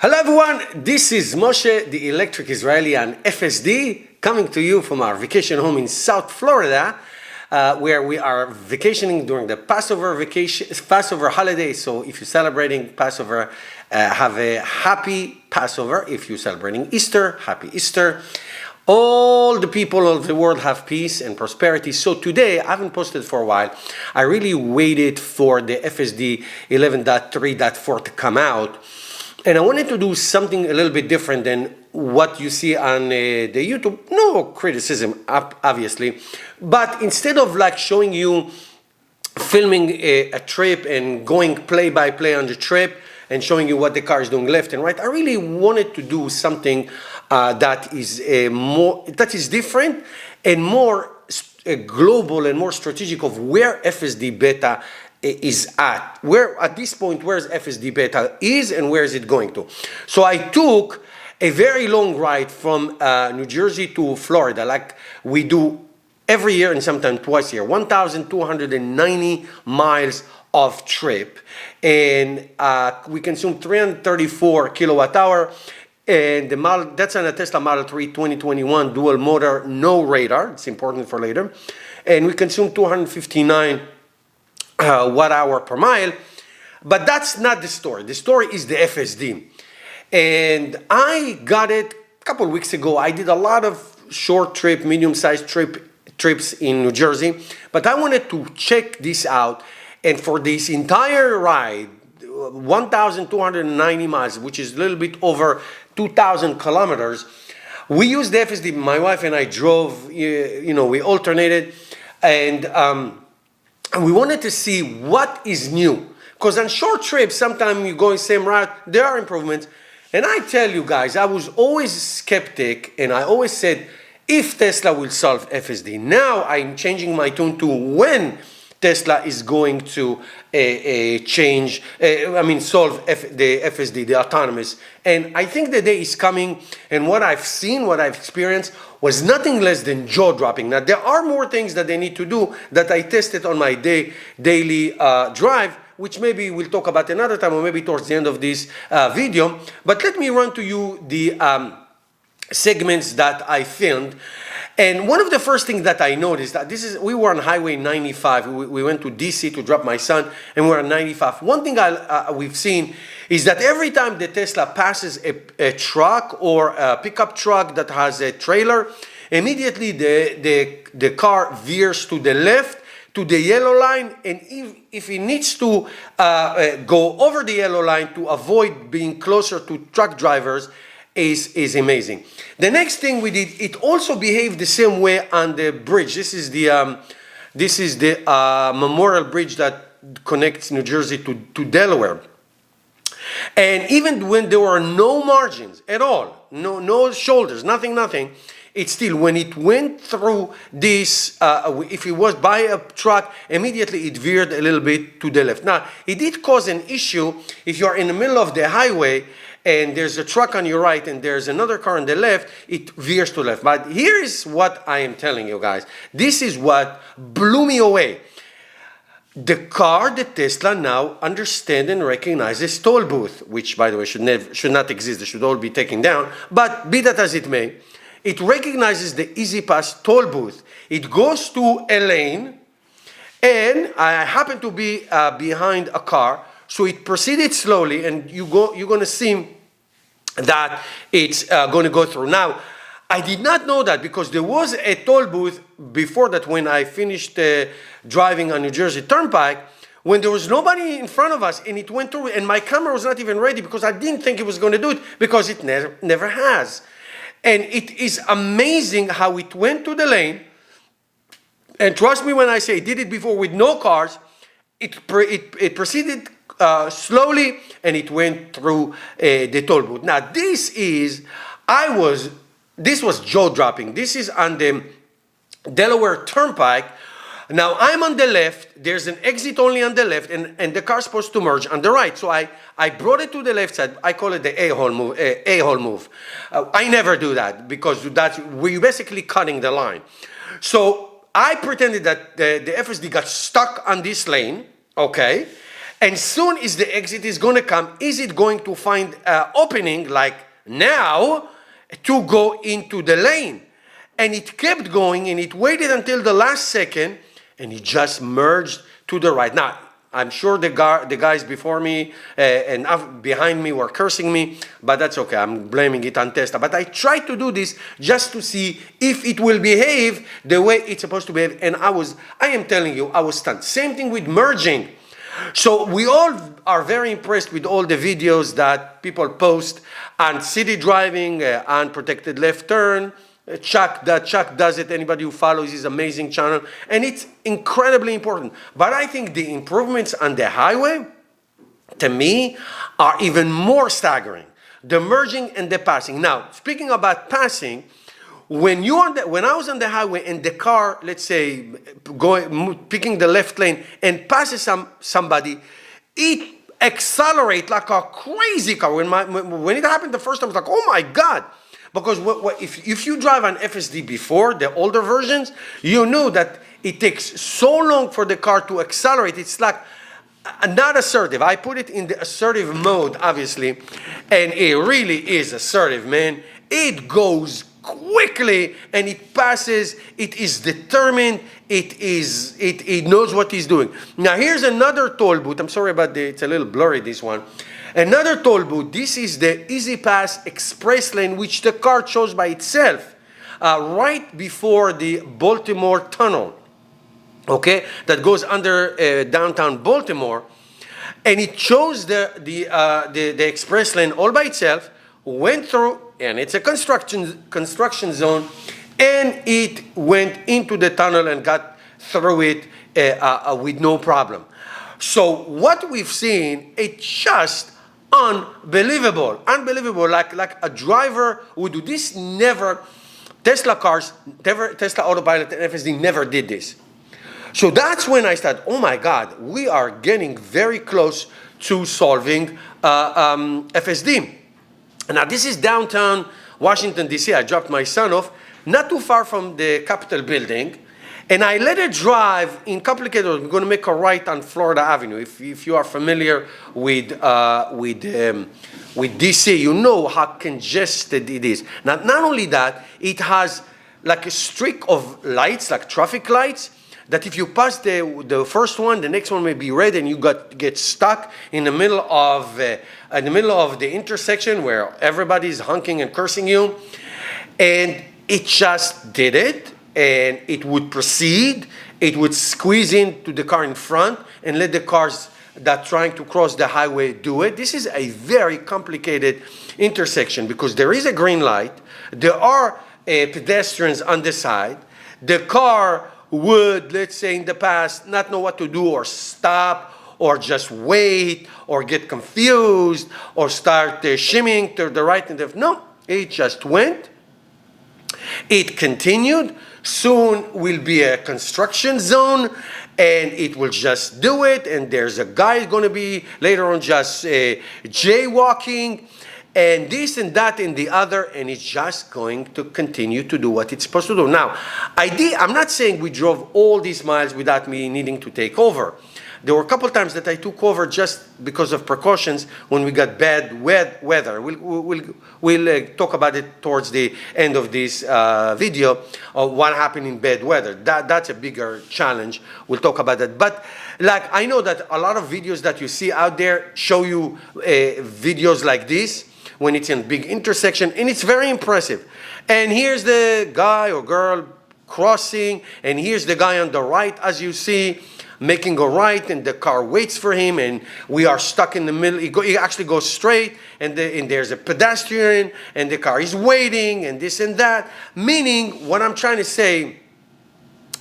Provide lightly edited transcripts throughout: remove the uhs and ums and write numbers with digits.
Hello everyone, this is Moshe, the electric Israeli and FSD, coming to you from our vacation home in South Florida, where we are vacationing during the Passover holiday. So if you're celebrating Passover, have a happy Passover. If you're celebrating Easter, happy Easter. All the people of the world have peace and prosperity. So today, I haven't posted for a while. I really waited for the FSD 11.3.4 to come out. And I wanted to do something a little bit different than what you see on the YouTube. No criticism, obviously. But instead of like showing you filming a trip and going play by play on the trip and showing you what the car is doing left and right, I really wanted to do something that is different and more global and more strategic of where FSD Beta is at. Where at this point, where's FSD Beta is and where is it going to? So I took a very long ride from New Jersey to Florida, like we do every year and sometimes twice a year, 1,290 miles of trip, and we consume 334 kilowatt hour. And the model, that's on a Tesla Model 3 2021 dual motor, no radar. It's important for later. And we consume 259 watt hour per mile. But that's not the story. The story is the FSD. And I got it a couple of weeks ago. I did a lot of short trip, medium-sized trips in New Jersey. But I wanted to check this out. And for this entire ride, 1,290 miles, which is a little bit over 2,000 kilometers. We used the FSD. My wife and I drove, we alternated, and we wanted to see what is new. Because on short trips, sometimes you go the same route, there are improvements. And I tell you guys, I was always skeptic, and I always said, if Tesla will solve FSD. Now I'm changing my tune to when Tesla is going to solve the FSD, the autonomous. And I think the day is coming, and what I've seen, what I've experienced, was nothing less than jaw-dropping. Now, there are more things that they need to do that I tested on my daily drive, which maybe we'll talk about another time, or maybe towards the end of this video. But let me run to you the segments that I filmed. And one of the first things that I noticed, that we were on Highway 95. We went to DC to drop my son, and we were on 95. One thing we've seen is that every time the Tesla passes a truck or a pickup truck that has a trailer, immediately the car veers to the left, to the yellow line, and if it needs to go over the yellow line to avoid being closer to truck drivers, is amazing. The next thing we did, it also behaved the same way on the bridge. This is the Memorial Bridge that connects New Jersey to Delaware. And even when there were no margins at all, no shoulders, nothing, it still, when it went through this, if it was by a truck, immediately it veered a little bit to the left. Now, it did cause an issue if you're in the middle of the highway and there's a truck on your right and there's another car on the left, it veers to left. But here's what I am telling you guys. This is what blew me away. The car, the Tesla, now understand and recognizes toll booth, which, by the way, should not exist. They should all be taken down. But be that as it may, it recognizes the Easy Pass toll booth. It goes to a lane, and I happen to be behind a car, so it proceeded slowly, and you're going to see that it's going to go through. Now, I did not know that because there was a toll booth before that when I finished driving on New Jersey Turnpike, when there was nobody in front of us, and it went through, and my camera was not even ready because I didn't think it was going to do it, because it never has. And it is amazing how it went to the lane, and trust me when I say it did it before with no cars. It proceeded slowly, and it went through the toll booth. Now this was jaw-dropping. This is on the Delaware Turnpike. Now I'm on the left, there's an exit only on the left, and the car's supposed to merge on the right. So I brought it to the left side. I call it the a-hole move. I never do that because we're basically cutting the line. So I pretended that the FSD got stuck on this lane, okay? And soon as the exit is going to come, is it going to find an opening like now to go into the lane? And it kept going, and it waited until the last second, and it just merged to the right. Now, I'm sure the guys before me and behind me were cursing me, but that's okay. I'm blaming it on Tesla. But I tried to do this just to see if it will behave the way it's supposed to behave. And I am telling you, I was stunned. Same thing with merging. So we all are very impressed with all the videos that people post on city driving, unprotected left turn. Chuck does it. Anybody who follows his amazing channel, and it's incredibly important. But I think the improvements on the highway, to me, are even more staggering. The merging and the passing. Now, speaking about passing, when I was on the highway and the car, let's say, picking the left lane and passes somebody, it accelerates like a crazy car. When it happened the first time, I was like, oh my God. Because if you drive an FSD before, the older versions, you know that it takes so long for the car to accelerate. It's like not assertive. I put it in the assertive mode, obviously, and it really is assertive, man. It goes quickly and it passes. It is determined. It knows what it's doing. Now here's another toll booth. I'm sorry about it's a little blurry, this one. Another toll booth. This is the Easy Pass Express lane, which the car chose by itself, right before the Baltimore tunnel, okay, that goes under downtown Baltimore, and it chose the express lane all by itself, went through, and it's a construction zone, and it went into the tunnel and got through it with no problem. So what we've seen, it's just unbelievable, like a driver would do this. Tesla Autopilot and FSD never did this. So that's when I started, oh my God, we are getting very close to solving FSD. Now this is downtown Washington, D.C. I dropped my son off not too far from the Capitol building, and I let it drive in complicated. We're going to make a right on Florida Avenue. If you are familiar with DC, you know how congested it is. Not only that, it has like a streak of lights, like traffic lights, that if you pass the first one, the next one may be red, and you get stuck in the middle of the intersection where everybody's honking and cursing you, and it just did it. And it would proceed, it would squeeze into the car in front and let the cars that are trying to cross the highway do it. This is a very complicated intersection because there is a green light, there are pedestrians on the side, the car would, let's say in the past, not know what to do or stop or just wait or get confused or start shimmying to the right and left. No, it just went, it continued. Soon will be a construction zone, and it will just do it, and there's a guy going to be later on just jaywalking, and this and that and the other, and it's just going to continue to do what it's supposed to do. Now, I'm not saying we drove all these miles without me needing to take over. There were a couple times that I took over just because of precautions when we got bad weather. We'll talk about it towards the end of this video, what happened in bad weather. That's a bigger challenge. We'll talk about that. But like I know that a lot of videos that you see out there show you videos like this when it's in big intersection, and it's very impressive. And here's the guy or girl crossing, and here's the guy on the right, as you see, making a right, and the car waits for him, and we are stuck in the middle. He actually goes straight, and there's a pedestrian, and the car is waiting, and this and that. Meaning, what I'm trying to say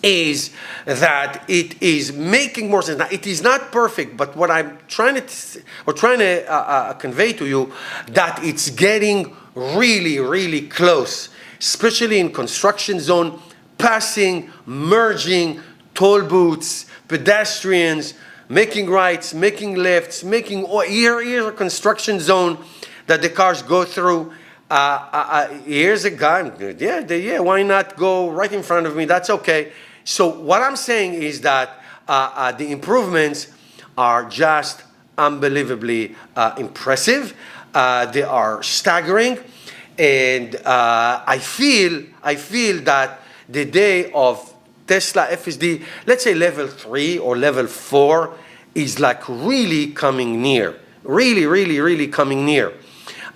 is that it is making more sense. Now, it is not perfect, but what I'm trying to convey to you, that it's getting really, really close, especially in construction zone, passing, merging, toll booths, pedestrians, making rights, making lefts, here's a construction zone that the cars go through. Here's a guy, yeah, why not go right in front of me? That's okay. So what I'm saying is that the improvements are just unbelievably impressive. They are staggering, and I feel that the day of Tesla FSD, let's say level 3 or level 4, is like really coming near. Really coming near.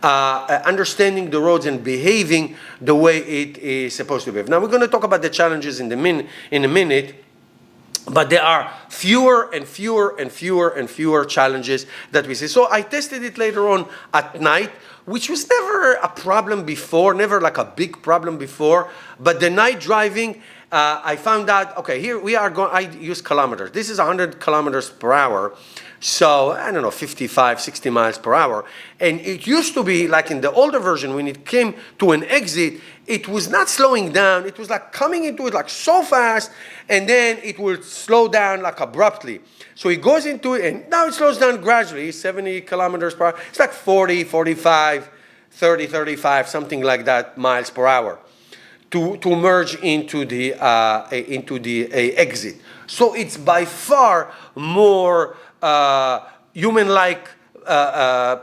Understanding the roads and behaving the way it is supposed to behave. Now we're going to talk about the challenges in a minute, but there are fewer and fewer challenges that we see. So I tested it later on at night, which was never a problem before, never like a big problem before. But the night driving, I found out, okay, here we are going, I use kilometers. This is 100 kilometers per hour. So, I don't know, 55, 60 miles per hour. And it used to be like in the older version, when it came to an exit, it was not slowing down. It was like coming into it like so fast, and then it would slow down like abruptly. So it goes into it, and now it slows down gradually, 70 kilometers per hour. It's like 40, 45, 30, 35, something like that, miles per hour to merge into the exit. So it's by far more human-like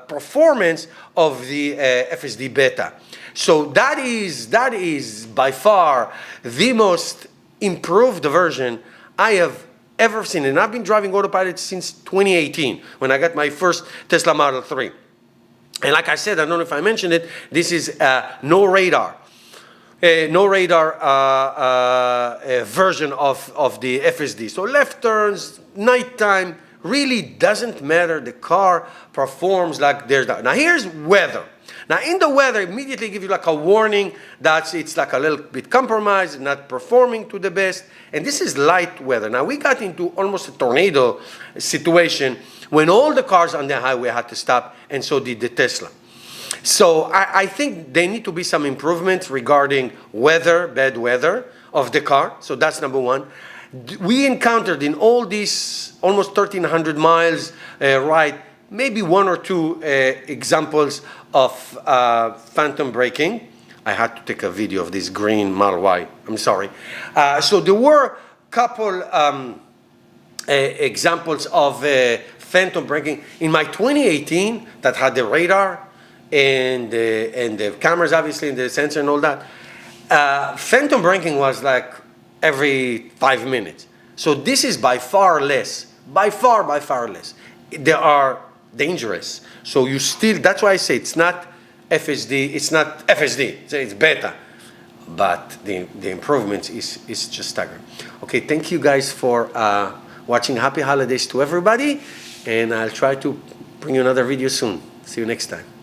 performance of the FSD Beta. So that is by far the most improved version I have ever seen. And I've been driving autopilot since 2018, when I got my first Tesla Model 3. And like I said, I don't know if I mentioned it, this is no radar. No radar version of the FSD. So left turns, nighttime, really doesn't matter. The car performs like there's that. Now here's weather. Now in the weather, immediately give you like a warning that it's like a little bit compromised, not performing to the best. And this is light weather. Now we got into almost a tornado situation when all the cars on the highway had to stop, and so did the Tesla. So I think there need to be some improvements regarding weather, bad weather of the car. So that's number one. We encountered in all these almost 1,300 miles ride, maybe one or two examples of phantom braking. I had to take a video of this green Model Y. I'm sorry. So there were a couple examples of phantom braking in my 2018 that had the radar and the cameras, obviously, and the sensor and all that. Phantom braking was like every 5 minutes. So this is by far less, by far less. They are dangerous. So you still, that's why I say it's not FSD, it's not FSD, it's beta. But the improvements is just staggering. Okay, thank you guys for watching. Happy holidays to everybody. And I'll try to bring you another video soon. See you next time.